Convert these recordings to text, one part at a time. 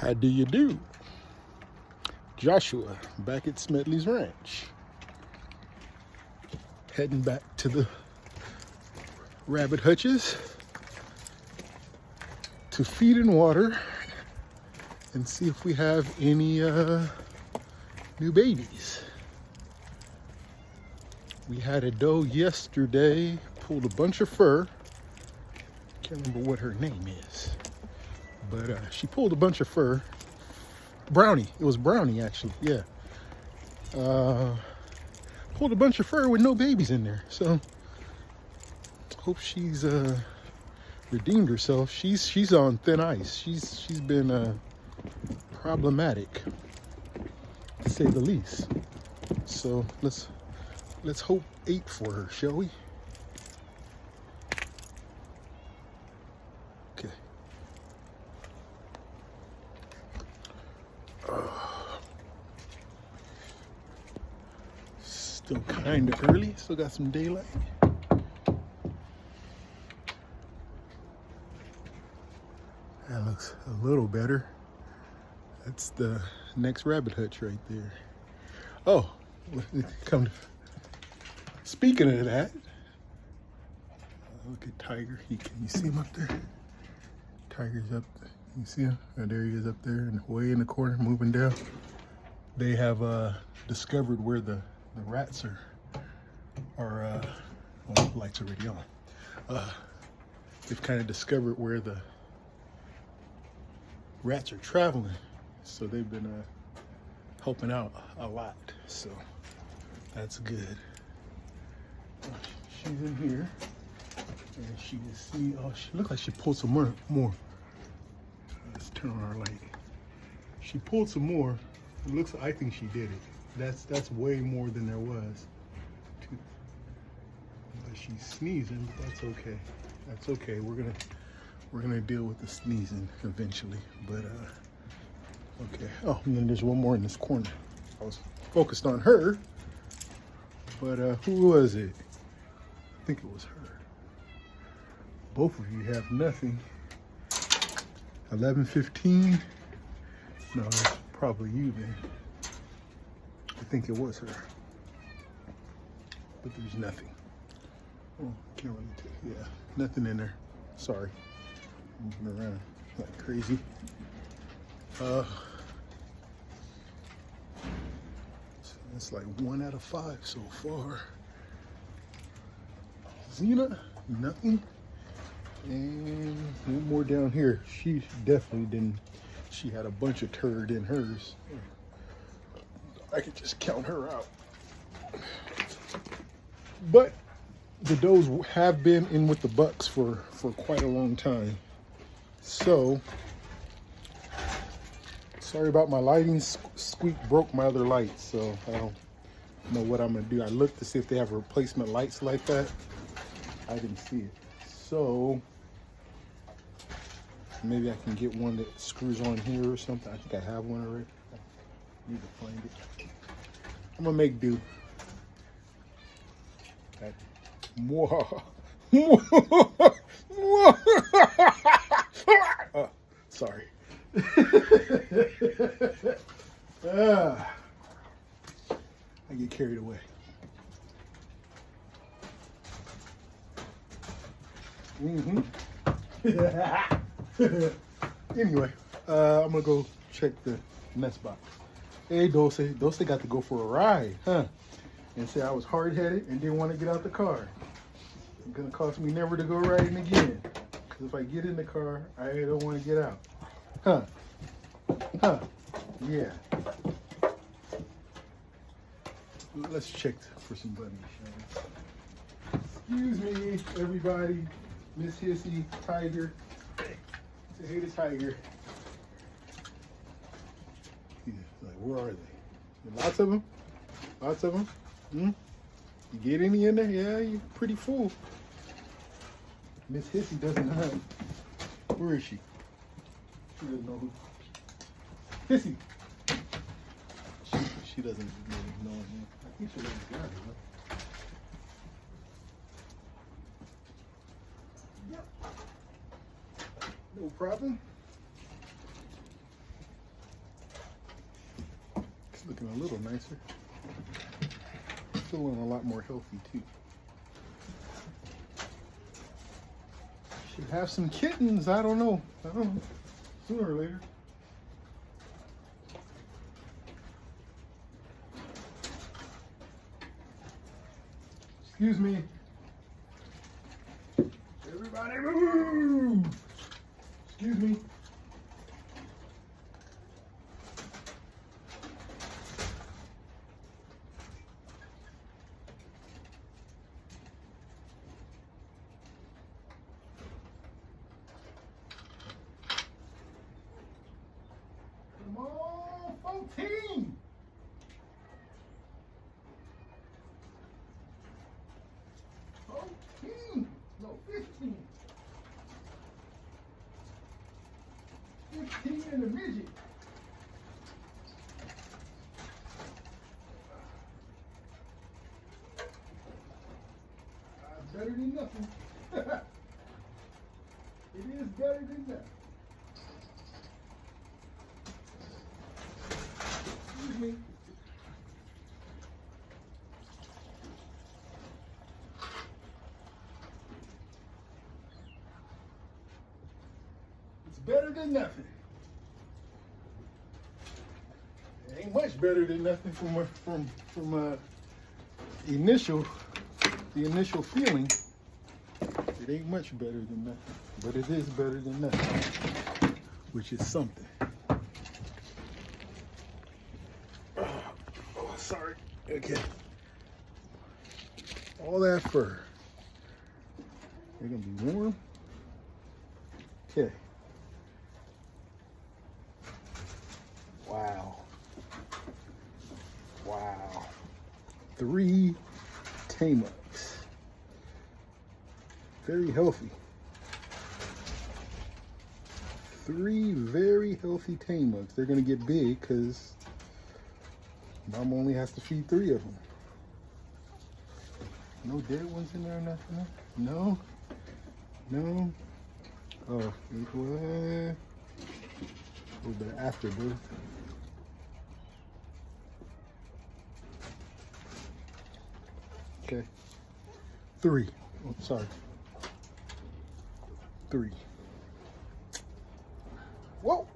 How do you do? Joshua back at Smedley's Ranch. Heading back to the rabbit hutches to feed and water and see if we have any new babies. We had a doe yesterday, pulled a bunch of fur. Can't remember what her name is, but she pulled a bunch of fur. Brownie, it was Brownie actually, yeah. Pulled a bunch of fur with no babies in there, so hope she's redeemed herself. She's on thin ice. She's been problematic, to say the least. So let's hope 8 for her, shall we? Okay. Still kind of early. Still got some daylight. That looks a little better. That's the next rabbit hutch right there. Oh, come. Speaking of that, look at Tiger. Can you see him up there? Tiger's up there. You see him? Oh, there he is up there, and way in the corner, moving down. They have discovered where the rats are. Well, the light's already on. They've kind of discovered where the rats are traveling, so they've been helping out a lot. So that's good. She's in here, and she is she looks like she pulled some more. Let's turn on our light. She pulled some more. It looks. I think she did it. That's way more than there was. But she's sneezing, but that's okay. That's okay. We're gonna deal with the sneezing eventually. But okay. Oh, and then there's one more in this corner. I was focused on her, but who was it? I think it was her. Both of you have nothing. 11:15. No, it's probably you then. I think it was her. But there's nothing. Oh, can't really tell. Yeah, nothing in there. Sorry. Moving around like crazy. So it's like 1 out of 5 so far. Xena, nothing. And one more down here. She definitely didn't. She had a bunch of turd in hers. I could just count her out. But the does have been in with the bucks for quite a long time. So, sorry about my lighting. Squeak broke my other light, so I don't know what I'm gonna do. I looked to see if they have replacement lights like that. I didn't see it. So, maybe I can get one that screws on here or something. I think I have one already. I need to find it. I'm gonna make do. Sorry. I get carried away. Anyway, I'm gonna go check the nest box. Hey, Dulce got to go for a ride, huh? And say I was hard-headed and didn't want to get out the car. It's gonna cost me never to go riding again. Because if I get in the car, I don't want to get out. Huh? Yeah. Let's check for some bunnies, shall we? Excuse me, everybody. Miss Hissy, Tiger. Say hey to Tiger. Yeah, like, where are they? Lots of them? Lots of them? You get any in there? Yeah, you're pretty full. Miss Hissy doesn't have. Where is she? She doesn't know who. Hissy! She doesn't really know him. I think she already got it, huh? Yep. No problem. looking a little nicer. Feeling a lot more healthy too. Should have some kittens. I don't know. Sooner or later. Excuse me. Everybody move! Excuse me. Come on, 14! No, 15. 15 and a midget. Better than nothing. It is better than that. Excuse me. It's better than nothing. It ain't much better than nothing from the initial feeling. It ain't much better than nothing, but it is better than nothing, which is something. Oh, sorry. Okay. All that fur. They're gonna be warm. Okay. Wow. Wow. 3 tame-ups. Very healthy. 3 very healthy tame-ups. They're gonna get big because Mom only has to feed 3 of them. No dead ones in there or nothing? No? No? Oh, what? A little bit of afterbirth. Okay. 3. Oh, sorry. 3. Whoa!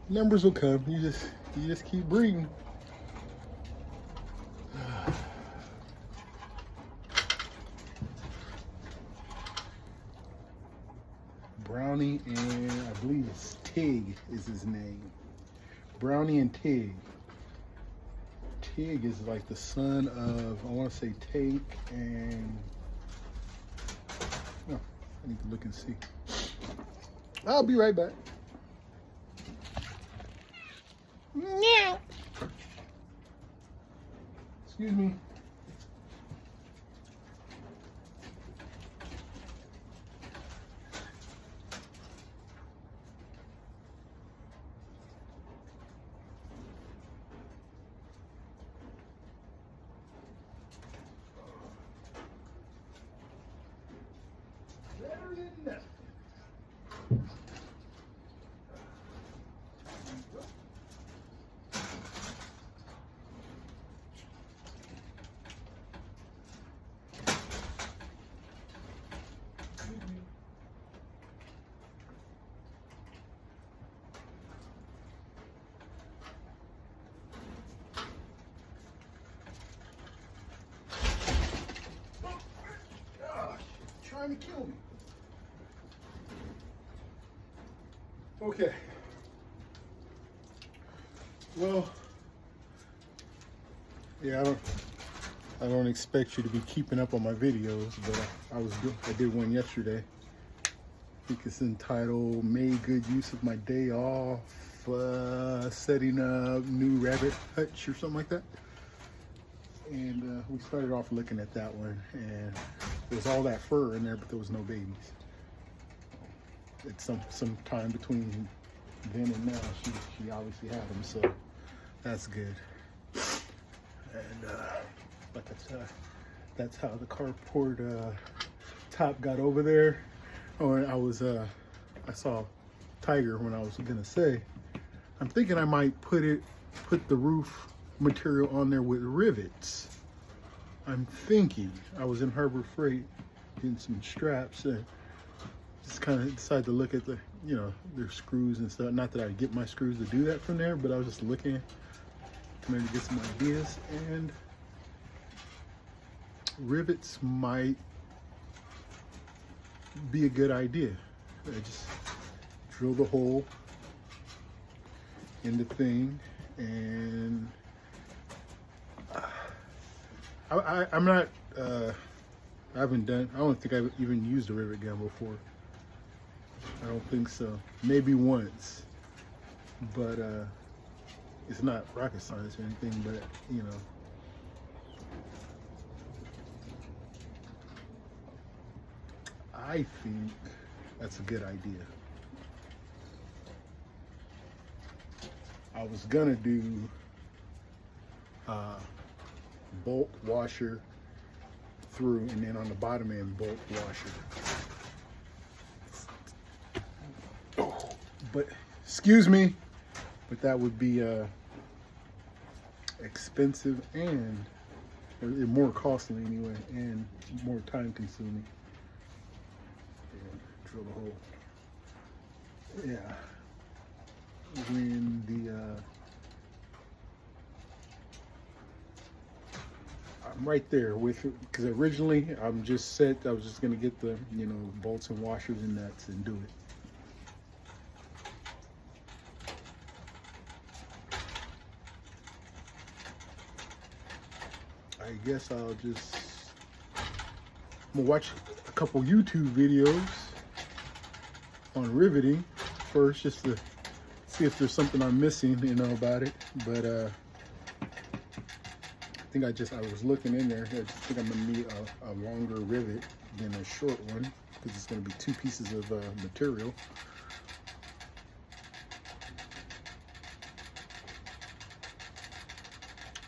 Numbers will come. You just keep breeding. Brownie and I believe it's Tig is his name. Brownie and Tig. Tig is like the son of, I want to say Take and, oh, I need to look and see. I'll be right back. Meow. Excuse me. Better than nothing. Trying to kill me. Okay. Well, yeah, I don't expect you to be keeping up on my videos, but I did one yesterday. I think it's entitled "Made Good Use of My Day Off, Setting Up New Rabbit Hutch" or something like that. And we started off looking at that one, and there's all that fur in there, but there was no babies. It's some time between then and now. She obviously had them, so that's good. And like I said, that's how the carport top got over there. Oh, and I saw Tiger when I was gonna say, I'm thinking I might put it put the roof material on there with rivets. I'm thinking, I was in Harbor Freight getting some straps and just kind of decided to look at the, you know, their screws and stuff. Not that I get my screws to do that from there, but I was just looking to maybe get some ideas, and rivets might be a good idea. I just drill the hole in the thing, and I'm not, I haven't done, I don't think I've even used a rivet gun before. I don't think so. Maybe once, but it's not rocket science or anything, but you know. I think that's a good idea. I was gonna do bolt washer through, and then on the bottom end bolt washer. Oh, but excuse me, but that would be expensive and more costly anyway, and more time consuming. Drill the hole. Yeah. When the I'm right there with it, because originally I'm just set. I was just gonna get the, you know, bolts and washers and nuts and do it. I guess I'll just, I'm gonna watch a couple YouTube videos on riveting first, just to see if there's something I'm missing, you know, about it. But I think I was looking in there. I just think I'm gonna need a longer rivet than a short one, because it's gonna be 2 pieces of material.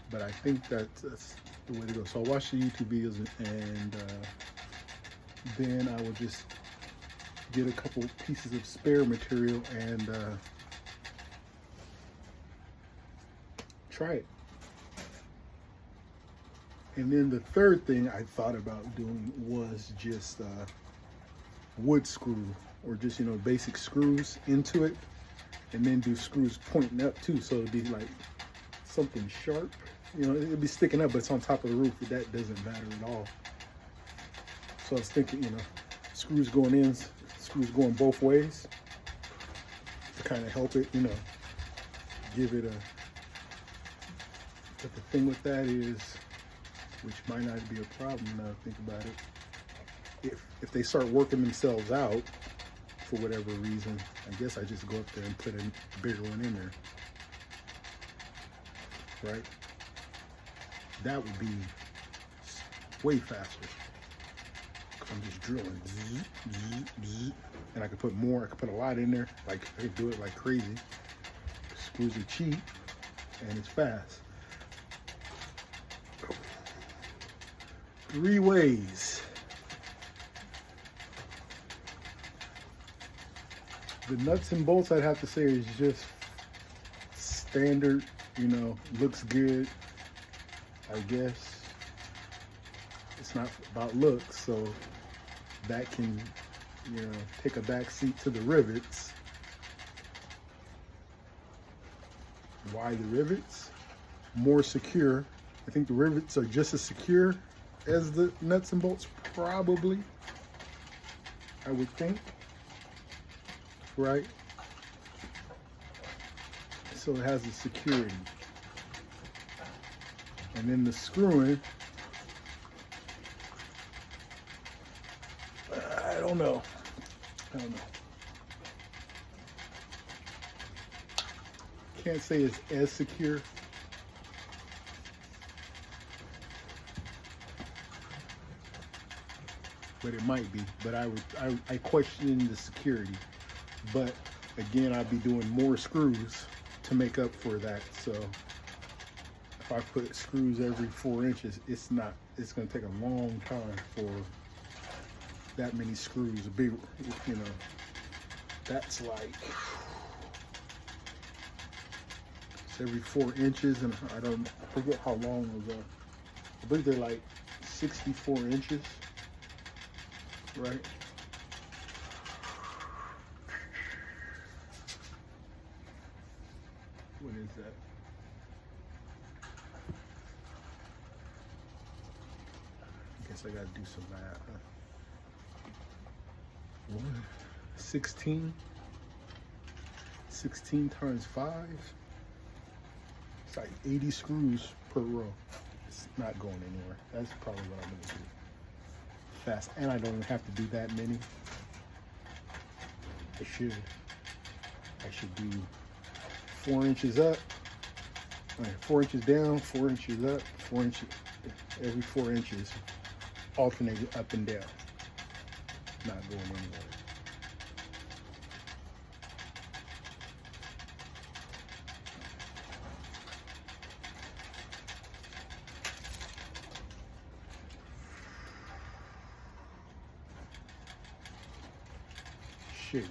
But I think that's the way to go. So I'll watch the YouTube videos, and then I will just get a couple pieces of spare material and try it. And then the third thing I thought about doing was just wood screw, or just, you know, basic screws into it, and then do screws pointing up too, so it'd be like something sharp. You know, it'd be sticking up, but it's on top of the roof, but that doesn't matter at all. So I was thinking, you know, screws going in, screws going both ways to kind of help it, you know, give it a, but the thing with that is, which might not be a problem now I think about it, if they start working themselves out for whatever reason, I guess I just go up there and put a bigger one in there, right? That would be way faster. I'm just drilling, zzz, zzz, zzz. And I could put more, I could put a lot in there, like I could do it like crazy. Screws are cheap and it's fast. 3 ways. The nuts and bolts, I'd have to say, is just standard, you know, looks good, I guess. It's not about looks, so that can, you know, take a back seat to the rivets. Why the rivets? More secure. I think the rivets are just as secure as the nuts and bolts, probably, I would think, right? So it has the security. And then the screwing, I don't know. Can't say it's as secure. But it might be. But I question the security. But again, I'd be doing more screws to make up for that. So if I put screws every 4 inches, it's gonna take a long time for that many screws. A big, you know, that's like, It's every 4 inches, and I forget how long those are. I believe they're like 64 inches, right? What is that? I guess I gotta do some math, huh? 16 times 5. It's like 80 screws per row. It's not going anywhere. That's probably what I'm gonna do. Fast, and I don't even have to do that many. I should do 4 inches up, all right, 4 inches down, 4 inches up, 4 inches, every 4 inches, alternating up and down, not going anywhere. Shit.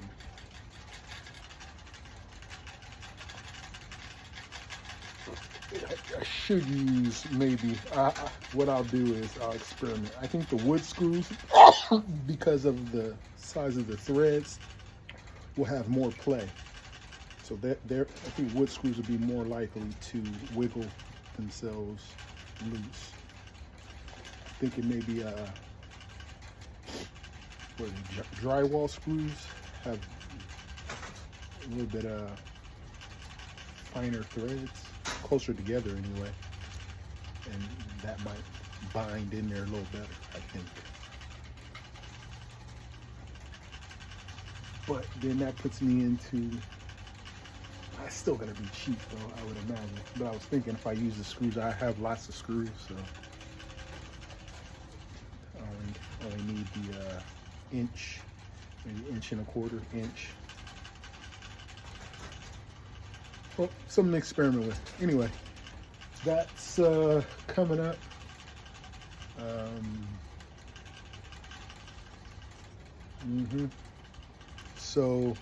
I should use maybe, what I'll do is I'll experiment. I think the wood screws, because of the size of the threads, will have more play. So I think wood screws will be more likely to wiggle themselves loose. I think it may be drywall screws have a little bit finer threads, closer together anyway, and that might bind in there a little better, I think. But then that puts me into, it's still gonna be cheap though, I would imagine. But I was thinking if I use the screws, I have lots of screws, so I only need the inch, maybe 1.25 inch. Well, something to experiment with. Anyway, that's coming up. So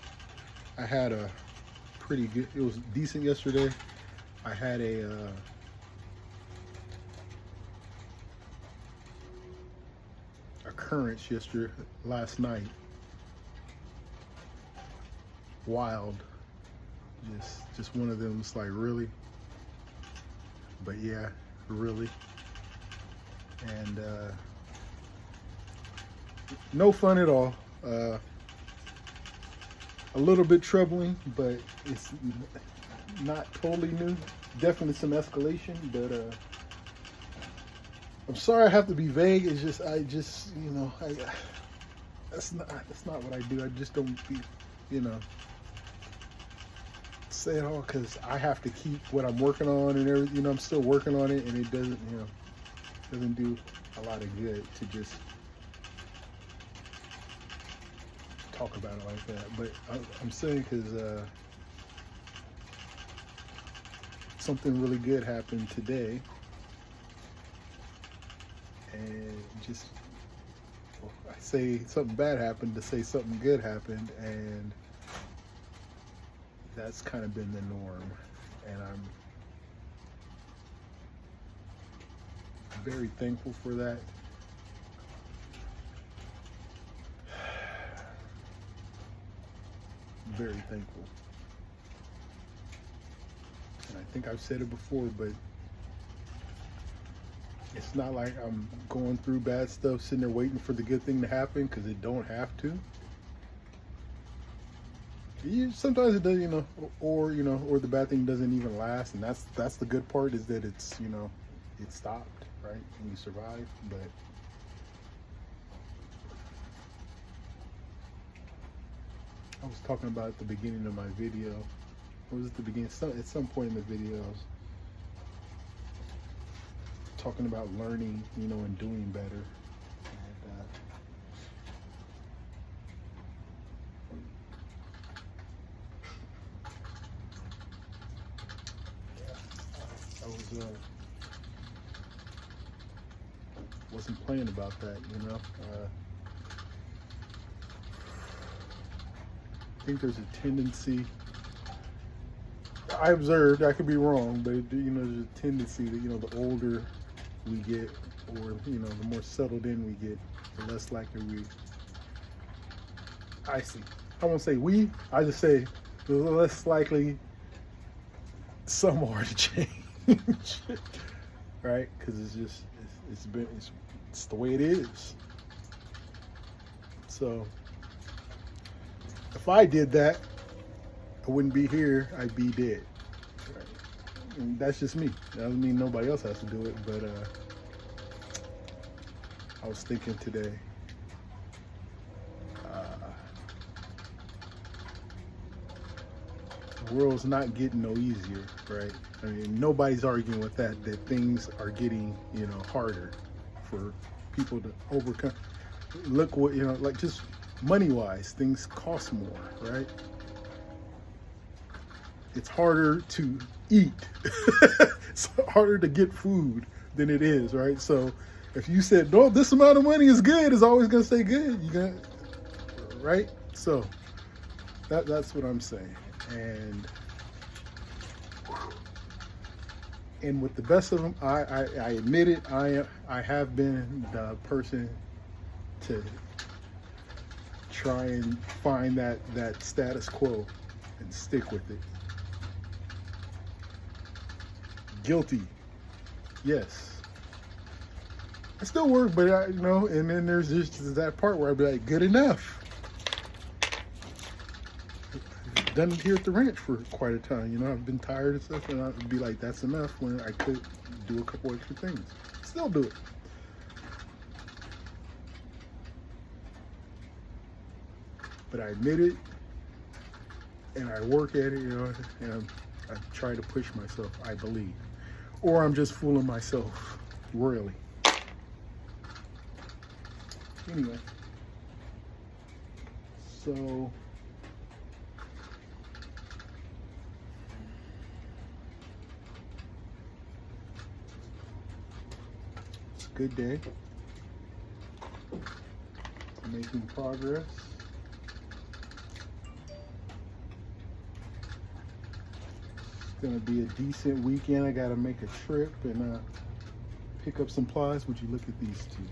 I had a pretty good, it was decent yesterday. I had a occurrence last night. Wild. Just one of them. It's like, really? But yeah, really. And no fun at all. A little bit troubling, but it's not totally new. Definitely some escalation, but I'm sorry I have to be vague. It's just, that's not what I do. I just don't be, say it all, because I have to keep what I'm working on and everything. I'm still working on it, and it doesn't do a lot of good to just talk about it like that. But I'm saying because something really good happened today, and just, well, I say something bad happened to say something good happened, and that's kind of been the norm, and I'm very thankful for that. Very thankful. And I think I've said it before, but it's not like I'm going through bad stuff, sitting there waiting for the good thing to happen, because it don't have to. Sometimes it does, or the bad thing doesn't even last, and that's the good part, is that it's, it stopped, right, and you survive. But I was talking about at the beginning of my video, what was it, the beginning? At some point in the video, I was talking about learning, and doing better. Wasn't playing about that, I think there's a tendency, I observed, I could be wrong, but there's a tendency that the older we get, or the more settled in we get, the less likely I see. I won't say we. I just say the less likely some are to change, right? Because it's the way it is. So if I did that, I wouldn't be here. I'd be dead. Right? And that's just me. That doesn't mean nobody else has to do it. But I was thinking today. The world's not getting no easier, right? I mean, nobody's arguing with that things are getting, harder for people to overcome. Look what, like just money-wise, things cost more, right? It's harder to eat. It's harder to get food than it is, right? So if you said, no, this amount of money is good, it's always going to stay good. Right? So that's what I'm saying. And with the best of them, I admit it, I have been the person to try and find that status quo and stick with it. Guilty, yes. I still work, but and then there's just that part where I'd be like, good enough. Done it here at the ranch for quite a time. I've been tired and stuff, and I'd be like, that's enough, when I could do a couple extra things. Still do it. But I admit it, and I work at it, and I try to push myself, I believe. Or I'm just fooling myself, royally. Anyway. So it's a good day. Making progress. It's gonna be a decent weekend. I gotta make a trip and pick up some supplies. Would you look at these two?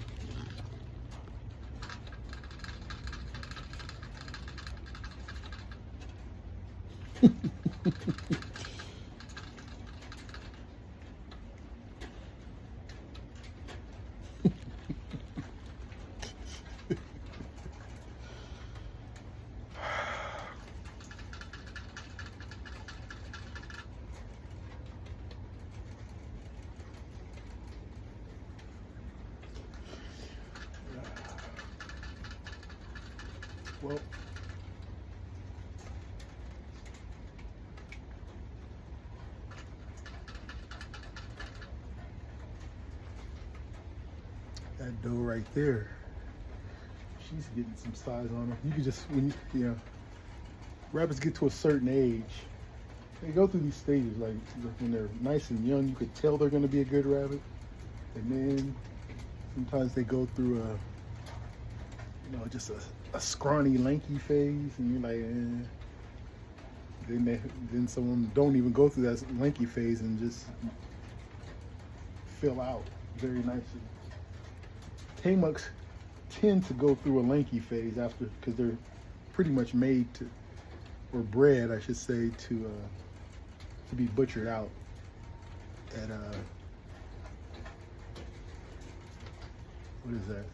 Well, that doe right there, she's getting some size on her. You can just, when rabbits get to a certain age, they go through these stages, like when they're nice and young, you could tell they're going to be a good rabbit. And then sometimes they go through just a scrawny, lanky phase, and you're like, Then some of them don't even go through that lanky phase and just fill out very nicely. Tamuks tend to go through a lanky phase after, because they're pretty much made to, or bred, I should say, to be butchered out at what is that?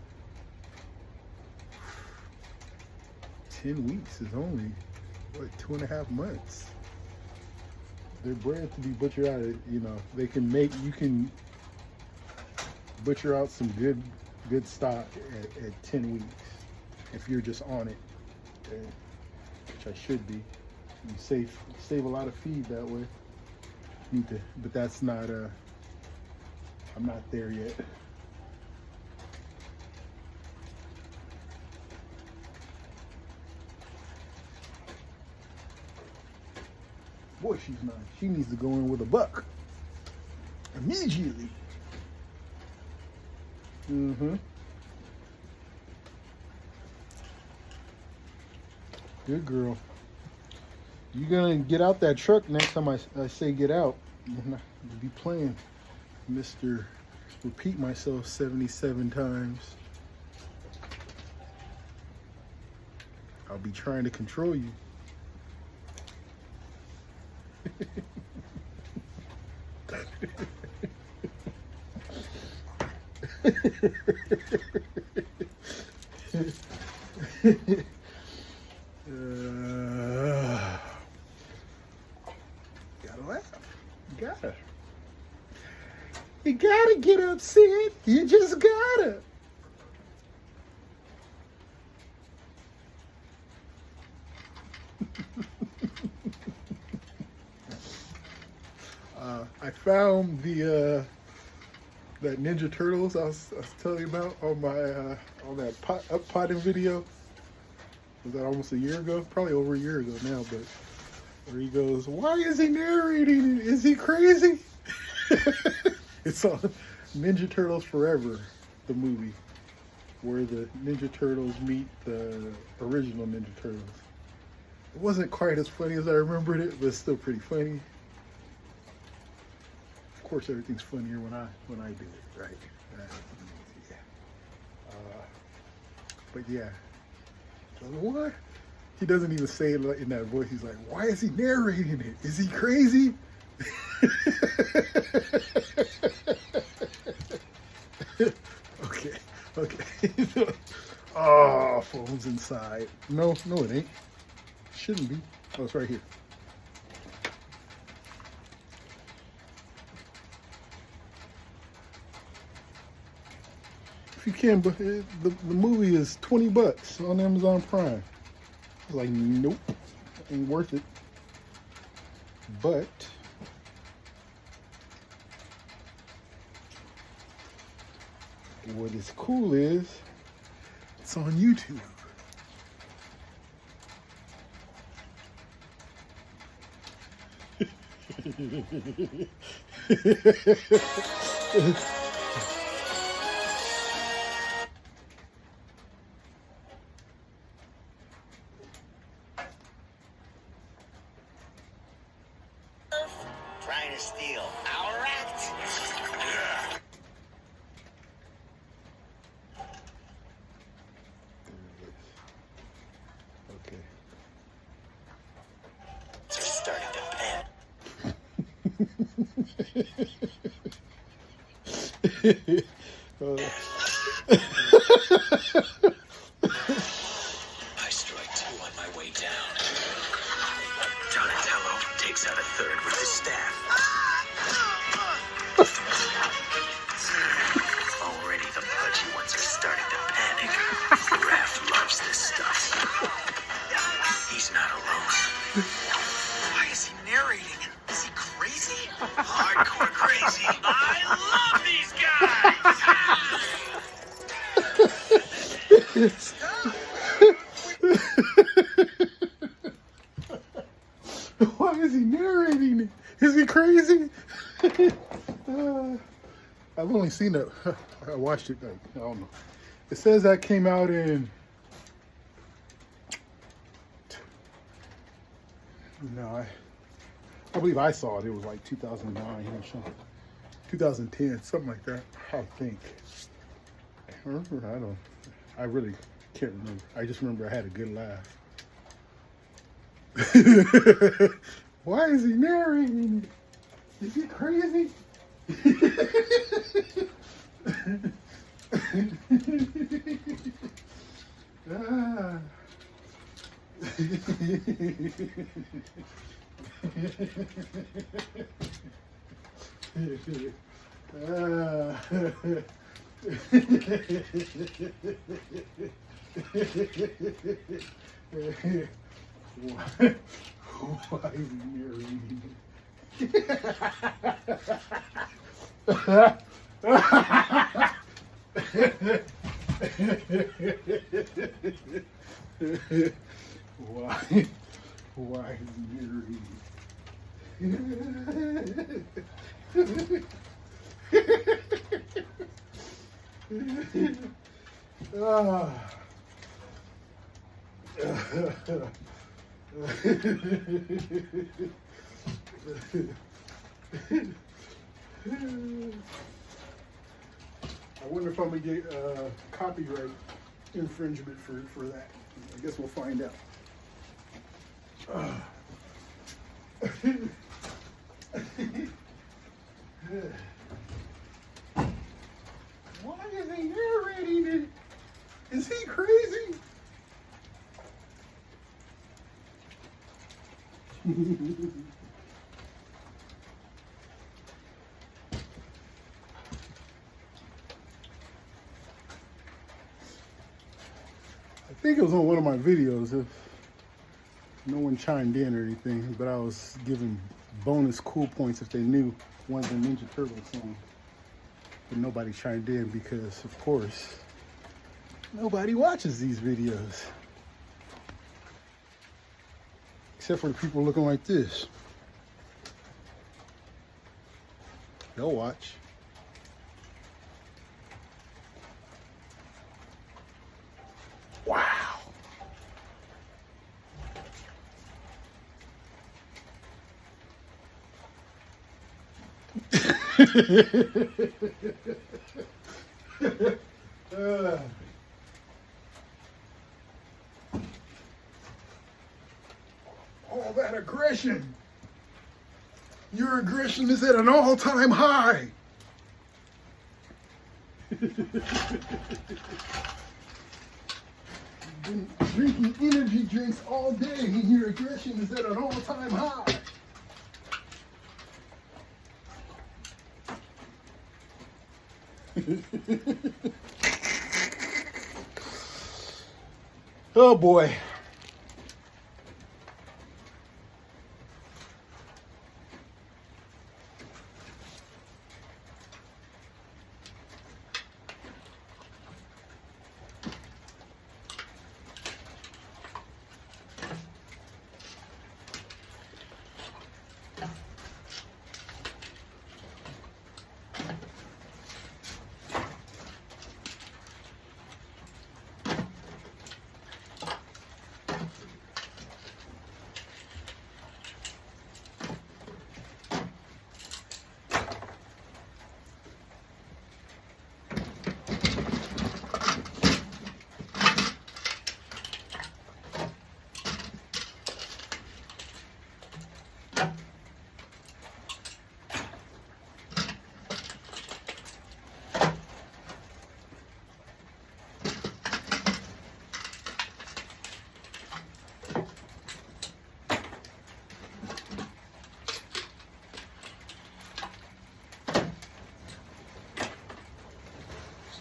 10 weeks is only, 2.5 months. They're bred to be butchered out. You can butcher out some good stock at 10 weeks if you're just on it, which I should be. You save a lot of feed that way. But that's not. I'm not there yet. Boy, she's not. She needs to go in with a buck immediately. Good girl. You're gonna get out that truck next time I say get out. You'll be playing Mr. Repeat myself 77 times. I'll be trying to control you. Gotta laugh. You gotta get upset. You just gotta. I found the that Ninja Turtles I was telling you about on my on that potting video. Was that almost a year ago? Probably over a year ago now, but where he goes, why is he narrating it? Is he crazy? It's on Ninja Turtles Forever, the movie, where the Ninja Turtles meet the original Ninja Turtles. It wasn't quite as funny as I remembered it, but it's still pretty funny. Of course, everything's funnier when I do it, right? Yeah. But yeah, what? He doesn't even say it in that voice. He's like, why is he narrating it? Is he crazy? Okay. Oh, phone's inside. No, it ain't. Shouldn't be. Oh, it's right here. If you can, but the movie is $20 on Amazon Prime. I was like, nope, ain't worth it. But what is cool is it's on YouTube. Trying to steal our act. Okay. They're starting to pen. I strike two on my way down. Donatello takes out a third with his staff. Already the pudgy ones are starting to panic. Raph loves this stuff. He's not alone. Why is he narrating? Is he crazy? Hardcore crazy. I love these guys! Why is he narrating it? Is he crazy? I've only seen it. I watched it. I don't know. It says that came out in. No, I believe I saw it. It was like 2009 or something. 2010, something like that. I think. I really can't remember. I just remember I had a good laugh. Why is he narrating? Is he crazy? Ah. Why is he narrating it? Why is he narrating? I wonder if I'm gonna get copyright infringement for that. I guess we'll find out. Why is he narrating it? Is he crazy? I think it was on one of my videos, if no one chimed in or anything, but I was giving bonus cool points if they knew one of the Ninja Turtle songs. But nobody chimed in because, of course, nobody watches these videos. Except for the people looking like this. They'll watch. Wow. All that aggression. Your aggression is at an all-time high. Been drinking energy drinks all day and your aggression is at an all-time high. Oh boy.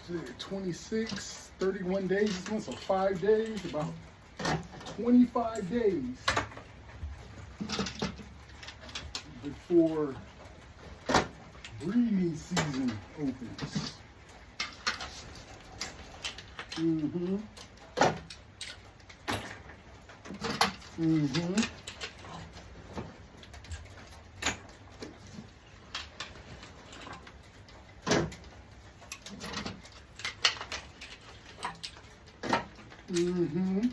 So 26, 31 days this month, so 5 days, about 25 days before breeding season opens. Mm-hmm. Mm-hmm. Mm-hmm.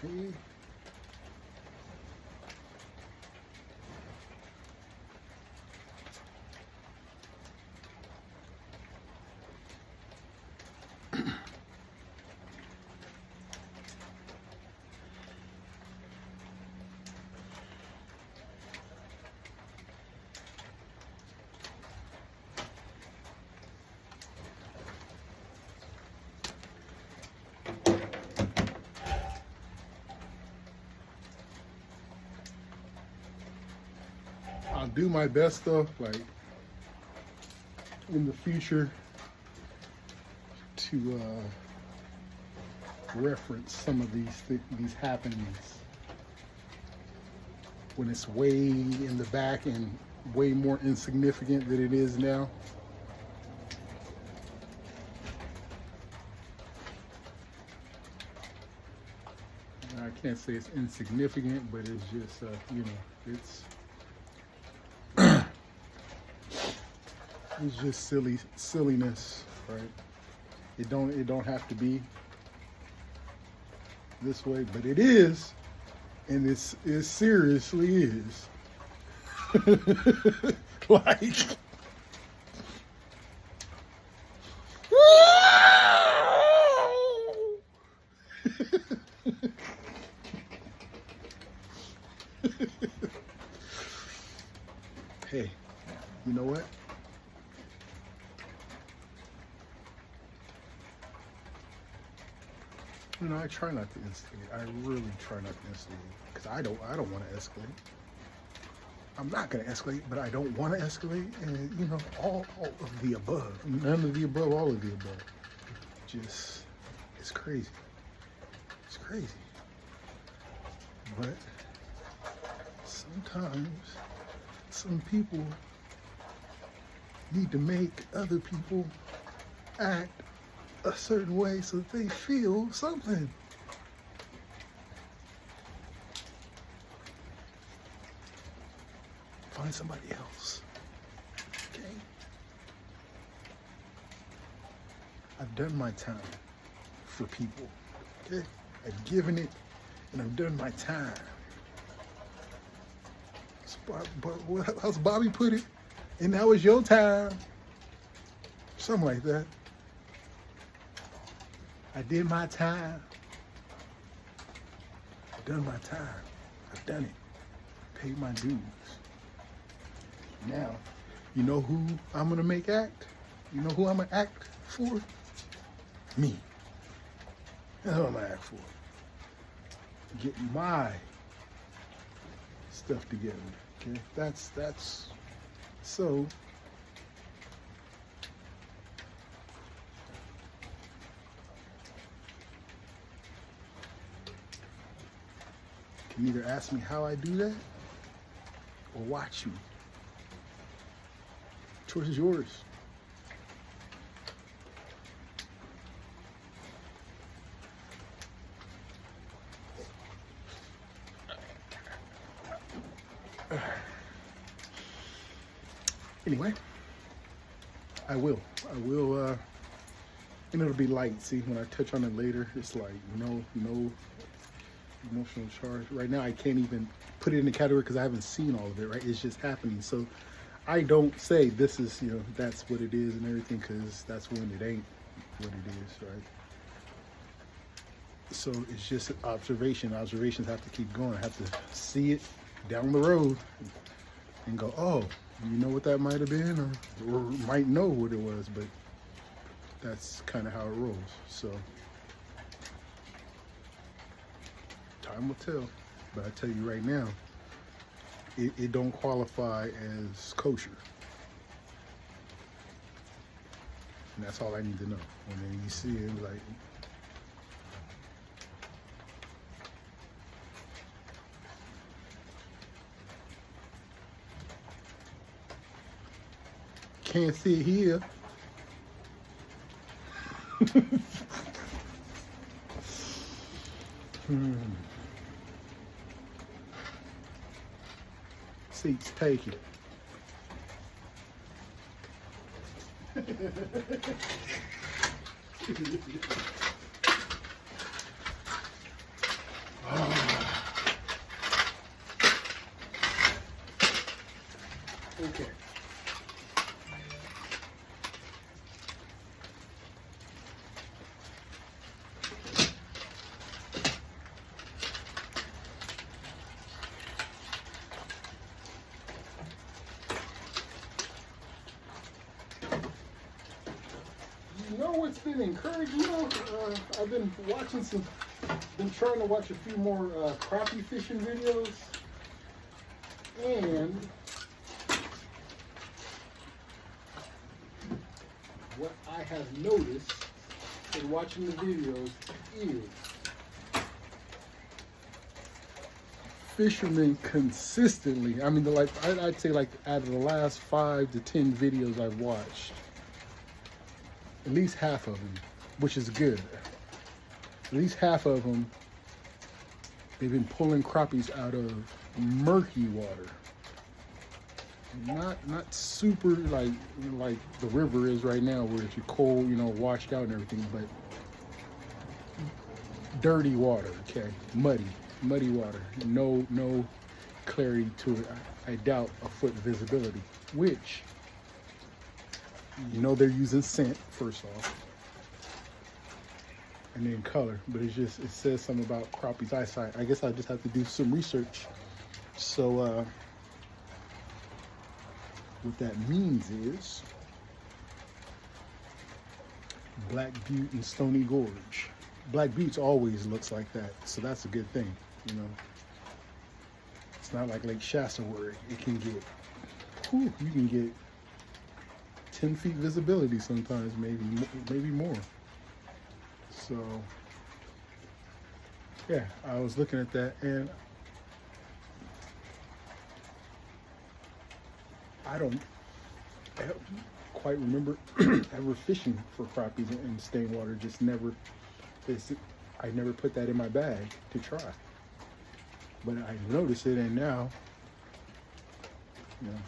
Okay. I'll do my best though, like in the future, to reference some of these happenings when it's way in the back and way more insignificant than it is now. I can't say it's insignificant, but it's just you know, it's it's just silliness, right? It don't have to be this way, but it is, and it seriously is. Like hey, you know what? You know, I try not to instigate. I really try not to instigate because I don't want to escalate. I'm not going to escalate, but I don't want to escalate. And you know, all of the above, none of the above, all of the above. Just, it's crazy. It's crazy. But sometimes some people need to make other people act a certain way so that they feel something. Find somebody else. Okay? I've done my time for people. Okay? I've given it and I've done my time. How's Bobby put it? And that was your time. Something like that. I did my time. I've done my time. I've done it. Paid my dues. Now, you know who I'm gonna make act? You know who I'm gonna act for? Me. That's what I'm gonna act for. Get my stuff together. Okay? That's so. You can either ask me how I do that or watch me. Choice is yours. Anyway, I will, and it'll be light. See, when I touch on it later, it's like no emotional charge. Right now, I can't even put it in the category because I haven't seen all of it, right? It's just happening. So I don't say this is, you know, that's what it is and everything, because that's when it ain't what it is, right? So it's just observation. Observations have to keep going. I have to see it down the road and go, oh, you know what that might have been, or might know what it was, but that's kind of how it rolls. So time will tell, but I tell you right now, it don't qualify as kosher. And that's all I need to know. And then you see it like, can't see it here. Seats taken. Okay. You know what's been encouraging? You know, I've been watching been trying to watch a few more crappie fishing videos, and have noticed in watching the videos is fishermen consistently, I mean, I'd say like out of the last 5 to 10 videos I've watched, at least half of them, which is good, at least half of them, they've been pulling crappies out of murky water. Not super like the river is right now, where it's cold, you know, washed out and everything, but dirty water, okay, muddy water, no clarity to it. I doubt a foot visibility, which, you know, they're using scent first off, and then color, but it says something about crappie's eyesight. I guess I just have to do some research. So what that means is Black Butte and Stony Gorge. Black Butte always looks like that, so that's a good thing, you know. It's not like Lake Shasta where it can get, you can get 10 feet visibility sometimes, maybe more. So yeah, I was looking at that, and I don't quite remember ever fishing for crappies in stained water. Just never. I never put that in my bag to try. But I noticed it, and now, you know,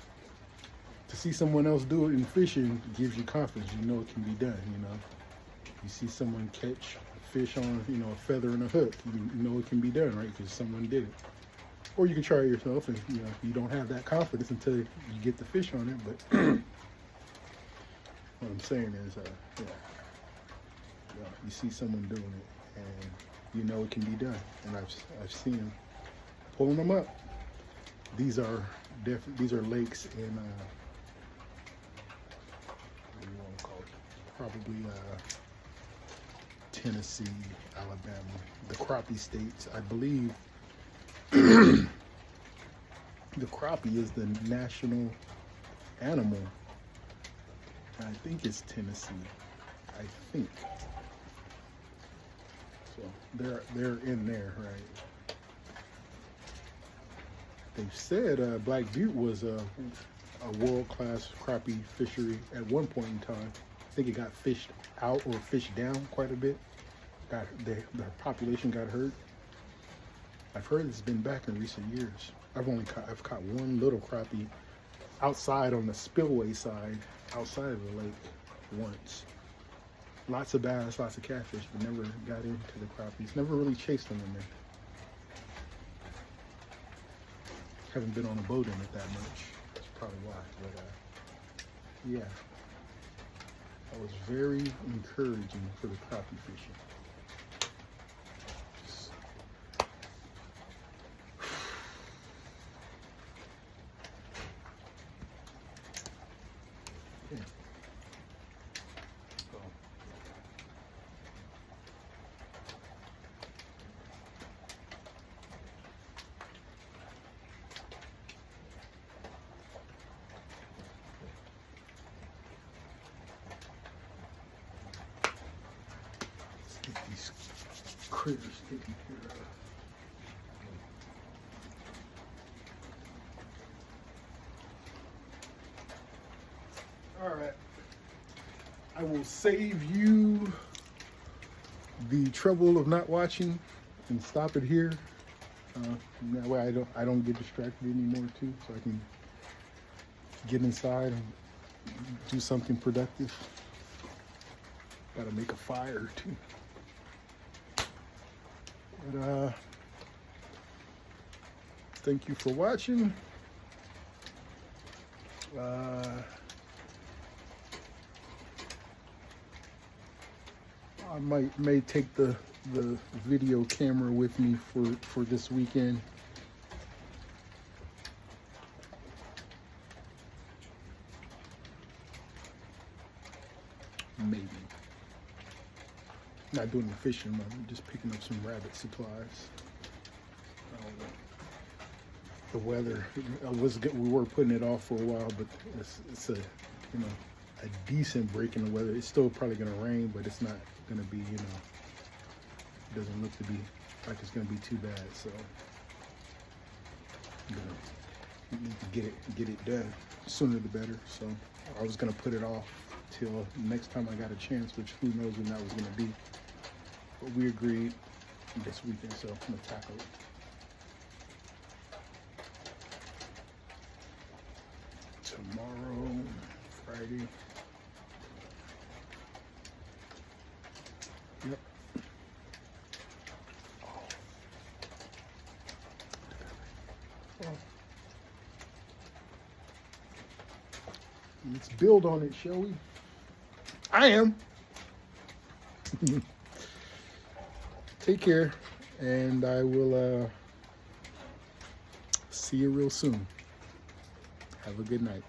to see someone else do it in fishing gives you confidence. You know it can be done. You know, you see someone catch fish on, you know, a feather and a hook. You know it can be done, right? Because someone did it. Or you can try it yourself, and you know you don't have that confidence until you get the fish on it. But what I'm saying is, you see someone doing it, and you know it can be done. And I've seen them pulling them up. These are lakes in what do you want to call it? Probably Tennessee, Alabama, the crappie states, I believe. The crappie is the national animal. I think it's Tennessee. I think. So they're in there, right? They've said Black Butte was a world-class crappie fishery at one point in time. I think it got fished out or fished down quite a bit. The population got hurt. I've heard it's been back in recent years. I've caught one little crappie outside on the spillway side, outside of the lake once. Lots of bass, lots of catfish, but never got into the crappies. Never really chased them in there. Haven't been on a boat in it that much. That's probably why. But yeah, that was very encouraging for the crappie fishing. Get these critters taken care of. All right, I will save you the trouble of not watching and stop it here. That way I don't get distracted anymore too, so I can get inside and do something productive. Gotta make a fire too. But thank you for watching. I may take the video camera with me for this weekend. Maybe. Not doing the fishing, I'm just picking up some rabbit supplies. The weather was good. We were putting it off for a while, but it's a, you know, a decent break in the weather. It's still probably gonna rain, but it's not gonna be, you know, it doesn't look to be like it's gonna be too bad. So I'm gonna need to get it done sooner the better. So I was gonna put it off till next time I got a chance, which who knows when that was gonna be. But we agreed this weekend, so I'm gonna tackle it. Tomorrow, Friday. Yep. Oh. Let's build on it, shall we? I am. Take care, and I will see you real soon. Have a good night.